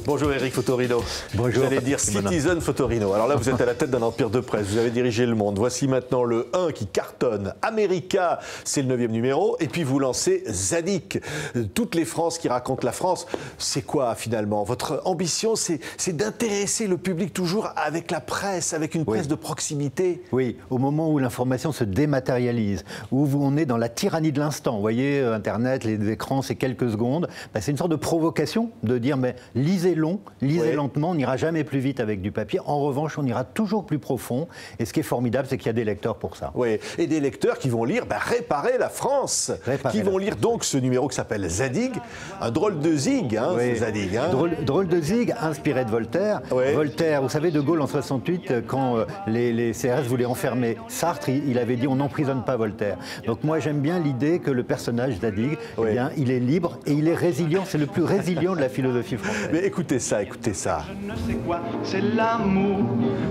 Bonjour Éric Fotorino. Bonjour. J'allais dire Citizen Fotorino. Alors là, vous êtes à la tête d'un empire de presse. Vous avez dirigé le monde. Voici maintenant le 1 qui cartonne. America, c'est le 9e numéro. Et puis vous lancez Zadig. Toutes les France qui racontent la France. C'est quoi finalement? Votre ambition, c'est d'intéresser le public toujours avec la presse, avec une presse de proximité. Oui, au moment où l'information se dématérialise, où on est dans la tyrannie de l'instant. Vous voyez, Internet, les écrans, c'est quelques secondes. Ben, c'est une sorte de provocation de dire, mais lisez long, lisez lentement, on n'ira jamais plus vite avec du papier. En revanche, on ira toujours plus profond. Et ce qui est formidable, c'est qu'il y a des lecteurs pour ça. Oui, et des lecteurs qui vont lire Réparer la France. Qui vont lire donc ce numéro qui s'appelle Zadig. Un drôle de zig, hein, ce Zadig. Hein. Drôle de zig, inspiré de Voltaire. Voltaire, vous savez, de Gaulle en 68, quand les CRS voulaient enfermer Sartre, il avait dit on n'emprisonne pas Voltaire. Donc moi j'aime bien l'idée que le personnage Zadig, eh bien, il est libre et il est résilient. C'est le plus résilient de la philosophie française. Mais écoutez ça, écoutez ça. Je ne sais quoi, c'est l'amour.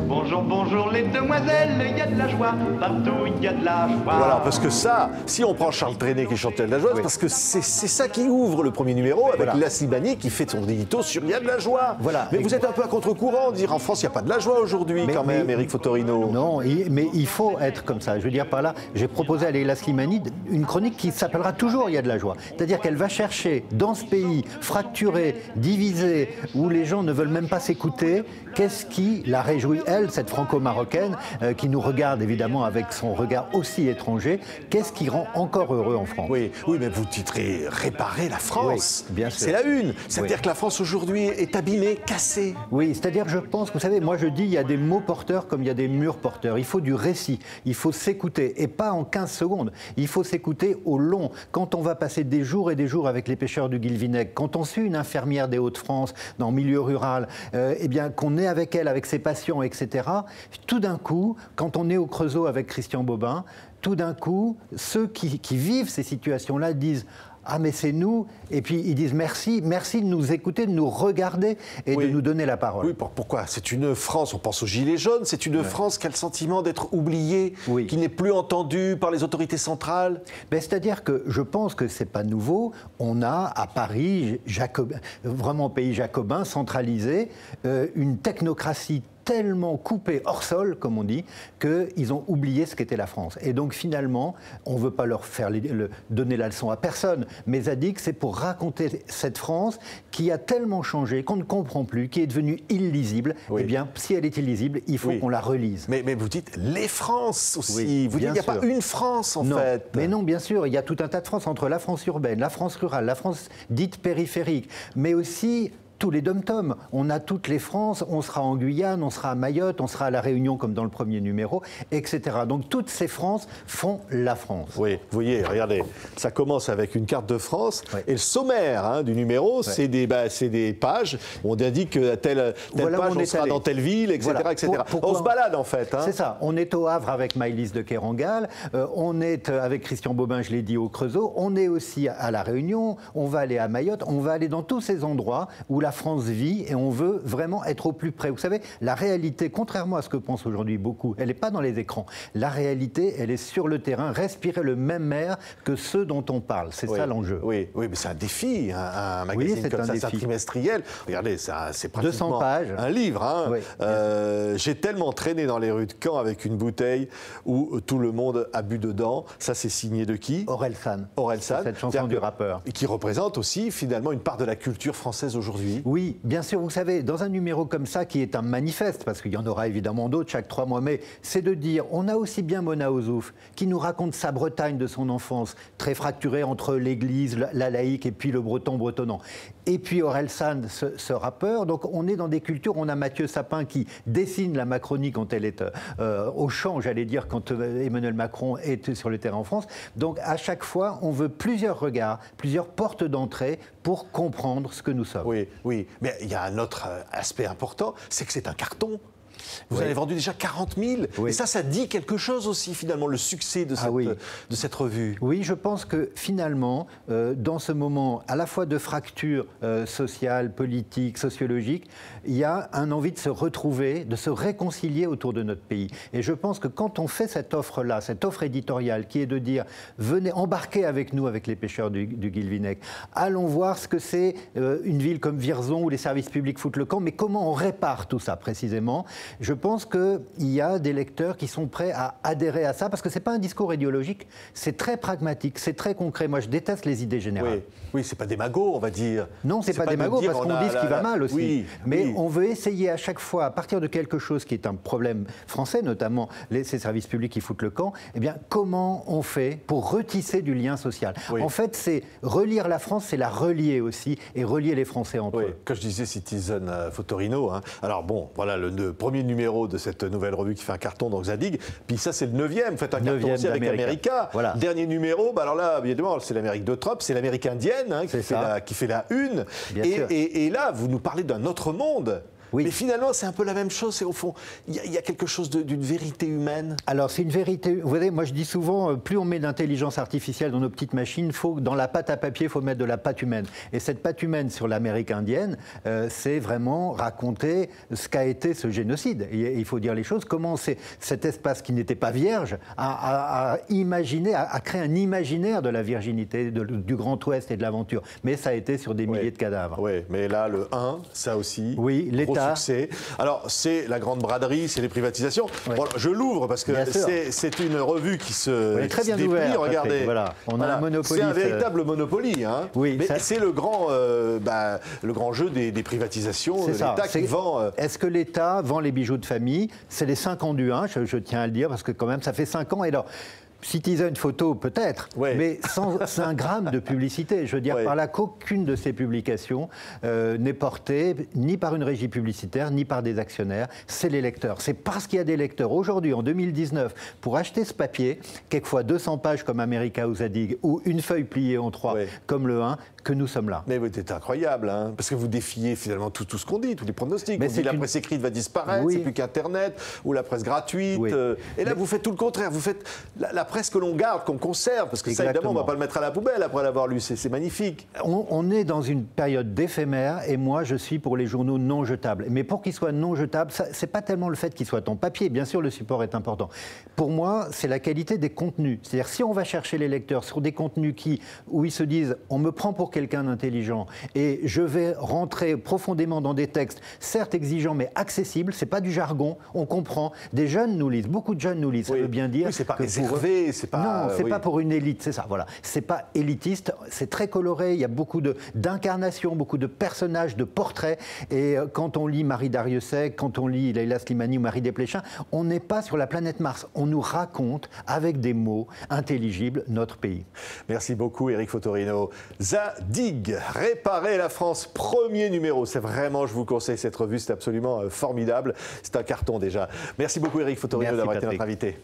Bonjour, bonjour les demoiselles, il y a de la joie, partout il y a de la joie. Voilà, parce que ça, si on prend Charles Trenet qui chantait de la joie, parce que c'est ça qui ouvre le premier numéro, avec La Slimani qui fait son édito sur il y a de la joie. Mais vous êtes un peu à contre-courant, dire en France il n'y a pas de la joie aujourd'hui quand même, Éric Fotorino. Non, mais il faut être comme ça. Je veux dire par là, j'ai proposé à Leila Slimani une chronique qui s'appellera toujours il y a de la joie. C'est-à-dire qu'elle va chercher dans ce pays fracturé, divisé, où les gens ne veulent même pas s'écouter, qu'est-ce qui la réjouit, elle, cette franco-marocaine, qui nous regarde évidemment avec son regard aussi étranger, qu'est-ce qui rend encore heureux en France? Oui, mais vous titrez Réparer la France. Oui, bien sûr. C'est la une. C'est-à-dire que la France aujourd'hui est abîmée, cassée. Oui, c'est-à-dire je pense, vous savez, moi je dis il y a des mots porteurs comme il y a des murs porteurs. Il faut du récit, il faut s'écouter, et pas en 15 secondes. Il faut s'écouter au long. Quand on va passer des jours et des jours avec les pêcheurs du Guilvinec, quand on suit une infirmière des Hauts-de-France dans le milieu rural, eh bien qu'on est avec elle, avec ses patients, etc. Tout d'un coup, quand on est au Creusot avec Christian Bobin, tout d'un coup, ceux qui vivent ces situations-là disent « Ah, mais c'est nous !» Et puis ils disent « Merci de nous écouter, de nous regarder et de nous donner la parole. » Oui, pourquoi? C'est une France, on pense aux Gilets jaunes, c'est une France qui a le sentiment d'être oubliée, qui n'est plus entendue par les autorités centrales. Ben, c'est-à-dire que je pense que c'est pas nouveau. On a à Paris, vraiment pays jacobin, centralisé, une technocratie tellement coupés hors sol, comme on dit, qu'ils ont oublié ce qu'était la France. Et donc finalement, on ne veut pas leur faire donner la leçon à personne, mais Zadig, c'est pour raconter cette France qui a tellement changé, qu'on ne comprend plus, qui est devenue illisible. Eh bien, si elle est illisible, il faut qu'on la relise. Mais vous dites les France aussi. Vous dites qu'il n'y a pas une France, en fait. Mais non, bien sûr, il y a tout un tas de France entre la France urbaine, la France rurale, la France dite périphérique, mais aussi tous les dom-toms. On a toutes les Frances, on sera en Guyane, on sera à Mayotte, on sera à La Réunion comme dans le premier numéro, etc. Donc toutes ces Frances font la France. Oui, vous voyez, regardez, ça commence avec une carte de France et le sommaire du numéro, c'est des pages où on indique que telle page on sera dans telle ville, etc. etc. On se balade en fait. C'est ça, on est au Havre avec Maëlys de Kerangal, on est avec Christian Bobin, je l'ai dit, au Creusot, on est aussi à La Réunion, on va aller à Mayotte, on va aller dans tous ces endroits où la France vit et on veut vraiment être au plus près. Vous savez, la réalité, contrairement à ce que pensent aujourd'hui beaucoup, elle n'est pas dans les écrans. La réalité, elle est sur le terrain, respirer le même air que ceux dont on parle. C'est ça l'enjeu. Oui, mais c'est un défi, un magazine comme ça, c'est un trimestriel. Regardez, c'est pratiquement 200 pages. Un livre. J'ai tellement traîné dans les rues de Caen avec une bouteille où tout le monde a bu dedans. Ça, c'est signé de qui? Orelsan. Cette chanson du rappeur. Et qui représente aussi, finalement, une part de la culture française aujourd'hui. Oui, bien sûr, vous savez, dans un numéro comme ça, qui est un manifeste, parce qu'il y en aura évidemment d'autres chaque 3 mois, mais c'est de dire, on a aussi bien Mona Ozouf, qui nous raconte sa Bretagne de son enfance, très fracturée entre l'église, la laïque et puis le breton bretonnant. Et puis Orelsan, ce rappeur, donc on est dans des cultures, on a Mathieu Sapin qui dessine la Macronie quand elle est au champ, j'allais dire, quand Emmanuel Macron est sur le terrain en France. Donc à chaque fois, on veut plusieurs regards, plusieurs portes d'entrée pour comprendre ce que nous sommes. Oui, mais il y a un autre aspect important, c'est que c'est un carton. Vous en avez vendu déjà 40 000. Oui. Et ça dit quelque chose aussi, finalement, le succès de cette revue. Oui, je pense que finalement, dans ce moment à la fois de fracture sociale, politique, sociologique, il y a un envie de se retrouver, de se réconcilier autour de notre pays. Et je pense que quand on fait cette offre-là, cette offre éditoriale qui est de dire « venez embarquer avec nous, avec les pêcheurs du Guilvinec, allons voir ce que c'est une ville comme Vierzon où les services publics foutent le camp, mais comment on répare tout ça précisément ?» Je pense qu'il y a des lecteurs qui sont prêts à adhérer à ça, parce que ce n'est pas un discours idéologique, c'est très pragmatique, c'est très concret. Moi, je déteste les idées générales. Oui, c'est pas démago, on va dire. Non, c'est pas démago, parce qu'on dit ce qui va mal aussi. Oui, mais on veut essayer à chaque fois, à partir de quelque chose qui est un problème français, notamment ces services publics qui foutent le camp, eh bien, comment on fait pour retisser du lien social? En fait, c'est relire la France, c'est la relier aussi, et relier les Français entre eux. Quand je disais Citizen Photorino, hein, alors bon, voilà le premier numéro de cette nouvelle revue qui fait un carton, donc Zadig, puis ça c'est le 9e, vous faites un carton aussi avec America. Voilà. Dernier numéro, alors là, évidemment, c'est l'Amérique de Trump, c'est l'Amérique indienne hein, qui fait la une, et là, vous nous parlez d'un autre monde. Oui. Mais finalement, c'est un peu la même chose. C'est au fond, il y a quelque chose d'une vérité humaine. Alors, c'est une vérité. Vous voyez, moi, je dis souvent, plus on met d'intelligence artificielle dans nos petites machines, dans la pâte à papier, il faut mettre de la pâte humaine. Et cette pâte humaine sur l'Amérique indienne, c'est vraiment raconter ce qu'a été ce génocide. Et il faut dire les choses. Comment cet espace qui n'était pas vierge a créé un imaginaire de la virginité, du Grand Ouest et de l'aventure. Mais ça a été sur des milliers de cadavres. Oui, mais là, le 1, ça aussi. Oui, l'État. Succès. Alors, c'est la grande braderie, c'est les privatisations. Oui. Bon, je l'ouvre parce que c'est une revue qui se très bien déplie. ouvert, regardez. Voilà. On a un monopoly. C'est un véritable monopoly. Hein. Oui, mais c'est le grand jeu des privatisations, de l'État qui vend. Est-ce que l'État vend les bijoux de famille? C'est les 5 ans du 1, je tiens à le dire, parce que quand même, ça fait 5 ans. Et alors, Citizen Photo, peut-être, mais sans un gramme de publicité. Je veux dire par là qu'aucune de ces publications n'est portée ni par une régie publicitaire, ni par des actionnaires. C'est les lecteurs. C'est parce qu'il y a des lecteurs aujourd'hui, en 2019, pour acheter ce papier, quelquefois 200 pages comme America ou Zadig, ou une feuille pliée en 3 comme le 1, que nous sommes là. Mais vous êtes incroyable, hein, parce que vous défiez finalement tout ce qu'on dit, tous les pronostics. Mais on dit la presse écrite va disparaître, c'est plus qu'Internet, ou la presse gratuite. Et là, vous faites tout le contraire. Vous faites la presse que l'on garde, qu'on conserve, parce que ça, évidemment, on ne va pas le mettre à la poubelle après l'avoir lu. C'est magnifique. On est dans une période d'éphémère, et moi, je suis pour les journaux non jetables. Mais pour qu'ils soient non jetables, ce n'est pas tellement le fait qu'ils soient en papier. Bien sûr, le support est important. Pour moi, c'est la qualité des contenus. C'est-à-dire, si on va chercher les lecteurs sur des contenus où ils se disent « on me prend pour quelqu'un d'intelligent et je vais rentrer profondément dans des textes, certes exigeants, mais accessibles, c'est pas du jargon, on comprend. Des jeunes nous lisent, beaucoup de jeunes nous lisent. Ça veut bien dire c'est pas réservé, c'est pas... Non, c'est pas pour une élite, c'est ça, voilà. C'est pas élitiste, c'est très coloré, il y a beaucoup d'incarnations, beaucoup de personnages, de portraits. Et quand on lit Marie Dariussec, quand on lit Leila Slimani ou Marie Desplechin, on n'est pas sur la planète Mars. On nous raconte, avec des mots intelligibles, notre pays. Merci beaucoup, Éric Photorino. Zadig, réparer la France, premier numéro. C'est vraiment, je vous conseille cette revue, c'est absolument formidable. C'est un carton déjà. Merci beaucoup, Éric Photorino, d'avoir été notre invité.